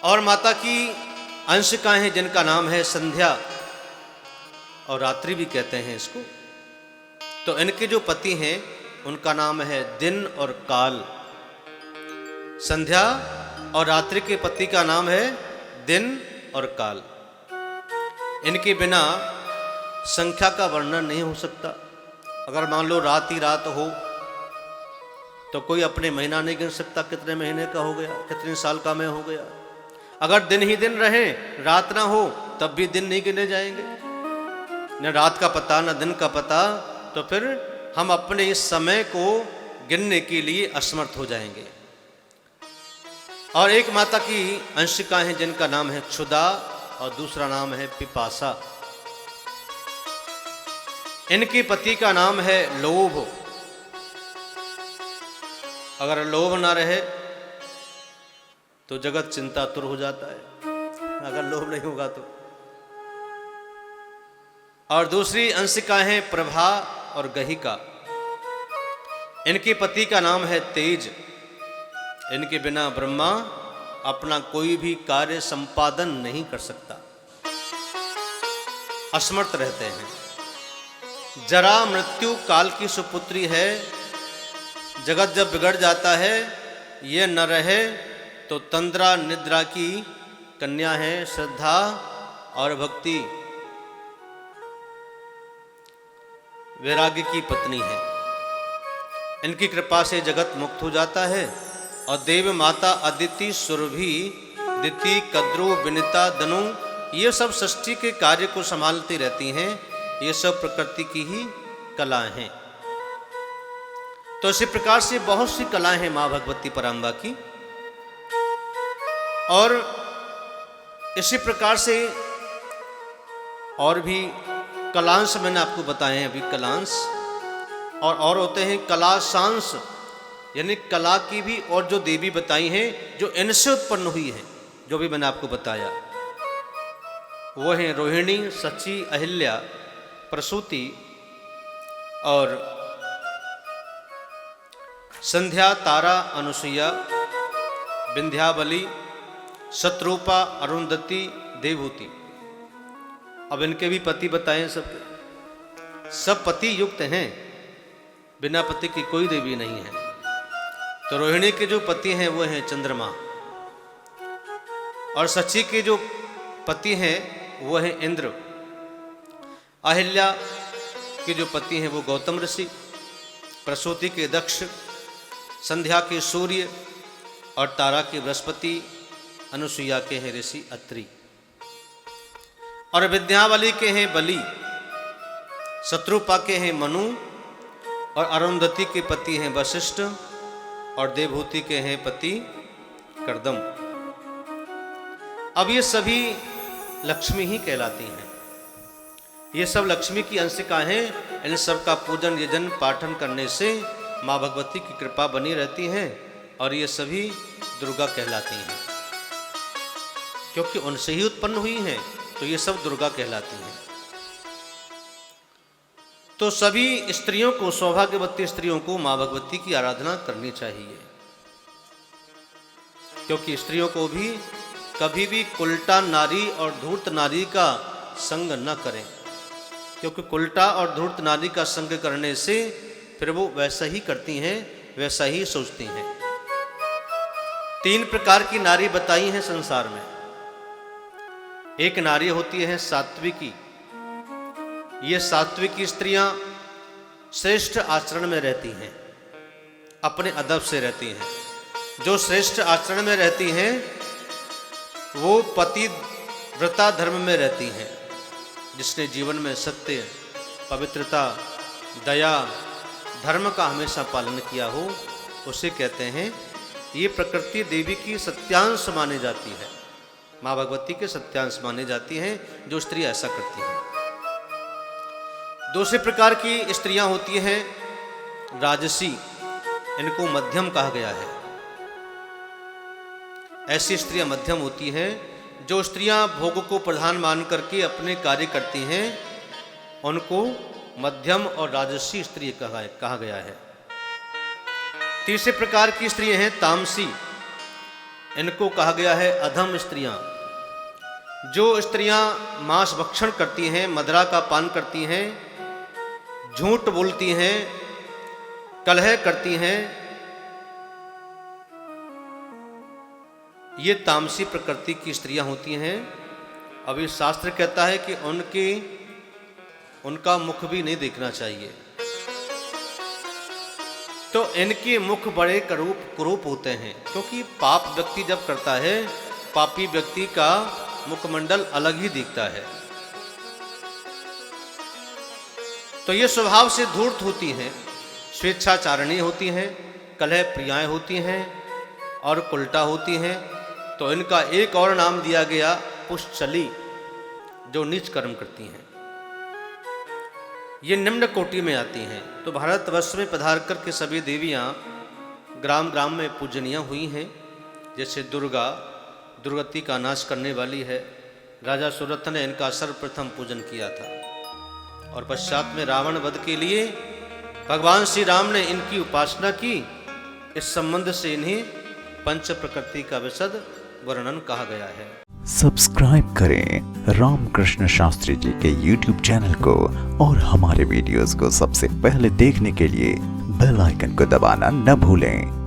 और माता की अंशिकाएं हैं जिनका नाम है संध्या और रात्रि भी कहते हैं इसको। तो इनके जो पति हैं उनका नाम है दिन और काल। संध्या और रात्रि के पति का नाम है दिन और काल। इनके बिना संख्या का वर्णन नहीं हो सकता। अगर मान लो रात ही रात हो तो कोई अपने महीना नहीं गिन सकता, कितने महीने का हो गया, कितने साल का मैं हो गया। अगर दिन ही दिन रहे, रात ना हो, तब भी दिन नहीं गिने जाएंगे। न रात का पता न दिन का पता, तो फिर हम अपने इस समय को गिनने के लिए असमर्थ हो जाएंगे। और एक माता की अंशिका है जिनका नाम है क्षुधा और दूसरा नाम है पिपासा। इनके पति का नाम है लोभ। अगर लोभ ना रहे तो जगत चिंतातुर हो जाता है, अगर लोभ नहीं होगा तो। और दूसरी अंशिका है प्रभा और गहिका। इनके पति का नाम है तेज। इनके बिना ब्रह्मा अपना कोई भी कार्य संपादन नहीं कर सकता, असमर्थ रहते हैं। जरा मृत्यु काल की सुपुत्री है। जगत जब बिगड़ जाता है, ये न रहे तो तंद्रा निद्रा की कन्या है, श्रद्धा और भक्ति वैराग्य की पत्नी है। इनकी कृपा से जगत मुक्त हो जाता है। और देव माता अदिति, सुरभि, दिति, कद्रु, विनिता, दनु, ये सब सृष्टि के कार्य को संभालती रहती हैं। ये सब प्रकृति की ही कलाएं हैं। तो इसी प्रकार से बहुत सी कलाएं हैं मां भगवती पराम्बा की। और इसी प्रकार से और भी कलांश मैंने आपको बताए हैं अभी, कलांश और होते हैं कलाशांश, यानी कला की भी और जो देवी बताई हैं जो इनसे उत्पन्न हुई हैं, जो भी मैंने आपको बताया वो हैं रोहिणी, सची, अहिल्या, प्रसूति और संध्या, तारा, अनुसुईया, विंध्यावली, शत्रुपा, अरुंधति, देवहूति। अब इनके भी पति बताएं। सब पति युक्त हैं, बिना पति की कोई देवी नहीं है। तो रोहिणी के जो पति हैं वो हैं चंद्रमा, और सची के जो पति हैं वो हैं इंद्र। अहिल्या के जो पति हैं वो गौतम ऋषि, प्रसूति के दक्ष, संध्या के सूर्य और तारा के बृहस्पति, अनुसुईया के हैं ऋषि अत्रि, और विद्यावली के हैं बलि, शत्रुपा के हैं मनु, और अरुंधति के पति हैं वशिष्ठ, और देवहूति के हैं पति कर्दम। अब ये सभी लक्ष्मी ही कहलाती हैं। ये सब लक्ष्मी की अंशिका हैं। इन सब का पूजन यजन पाठन करने से माँ भगवती की कृपा बनी रहती है, और ये सभी दुर्गा कहलाती हैं। क्योंकि उनसे ही उत्पन्न हुई हैं, तो ये सब दुर्गा कहलाती हैं। तो सभी स्त्रियों को, सौभाग्यवती स्त्रियों को माँ भगवती की आराधना करनी चाहिए। क्योंकि स्त्रियों को भी कभी भी कुलटा नारी और धूर्त नारी का संग न करें। क्योंकि कुलटा और धूर्त नारी का संग करने से फिर वो वैसा ही करती हैं, वैसा ही सोचती हैं। 3 प्रकार की नारी बताई हैं संसार में। एक नारी होती है सात्विकी। ये सात्विकी स्त्रियां श्रेष्ठ आचरण में रहती हैं, अपने अदब से रहती हैं। जो श्रेष्ठ आचरण में रहती हैं वो पतिव्रता धर्म में रहती हैं। जिसने जीवन में सत्य, पवित्रता, दया, धर्म का हमेशा पालन किया हो, उसे कहते हैं। ये प्रकृति देवी की सत्यांश मानी जाती है, माँ भगवती के सत्यांश मानी जाती हैं जो स्त्री ऐसा करती हैं। दूसरे प्रकार की स्त्रियां होती हैं राजसी। इनको मध्यम कहा गया है। ऐसी स्त्रियां मध्यम होती हैं जो स्त्रियां भोग को प्रधान मान करके अपने कार्य करती हैं, उनको मध्यम और राजसी स्त्री कहा गया है। तीसरे प्रकार की स्त्रियां हैं तामसी। इनको कहा गया है अधम स्त्रियां। जो स्त्रियां मांस भक्षण करती हैं, मदिरा का पान करती हैं, झूठ बोलती हैं, कलह करती हैं, ये तामसी प्रकृति की स्त्रियां होती हैं। अभी शास्त्र कहता है कि उनका मुख भी नहीं देखना चाहिए। तो इनके मुख बड़े कुरूप होते हैं, क्योंकि पाप व्यक्ति जब करता है, पापी व्यक्ति का मुखमंडल अलग ही दिखता है। तो ये स्वभाव से धूर्त होती हैं, स्वेच्छाचारिणी होती हैं, कलह प्रियाएं होती हैं और कुल्टा होती हैं। तो इनका एक और नाम दिया गया पुष्चली, जो नीच कर्म करती हैं। ये निम्न कोटि में आती हैं। तो भारतवर्ष में पधार कर के सभी देवियां ग्राम ग्राम में पूजनीय हुई हैं। जैसे दुर्गा दुर्गति का नाश करने वाली है, राजा सुरथ ने इनका सर्वप्रथम पूजन किया था। और पश्चात में रावण वध के लिए भगवान श्री राम ने इनकी उपासना की। इस संबंध से इन्हें पंच प्रकृति का विशद वर्णन कहा गया है। सब्सक्राइब करें रामकृष्ण शास्त्री जी के YouTube चैनल को और हमारे वीडियोस को सबसे पहले देखने के लिए बेल आइकन को दबाना न भूलें।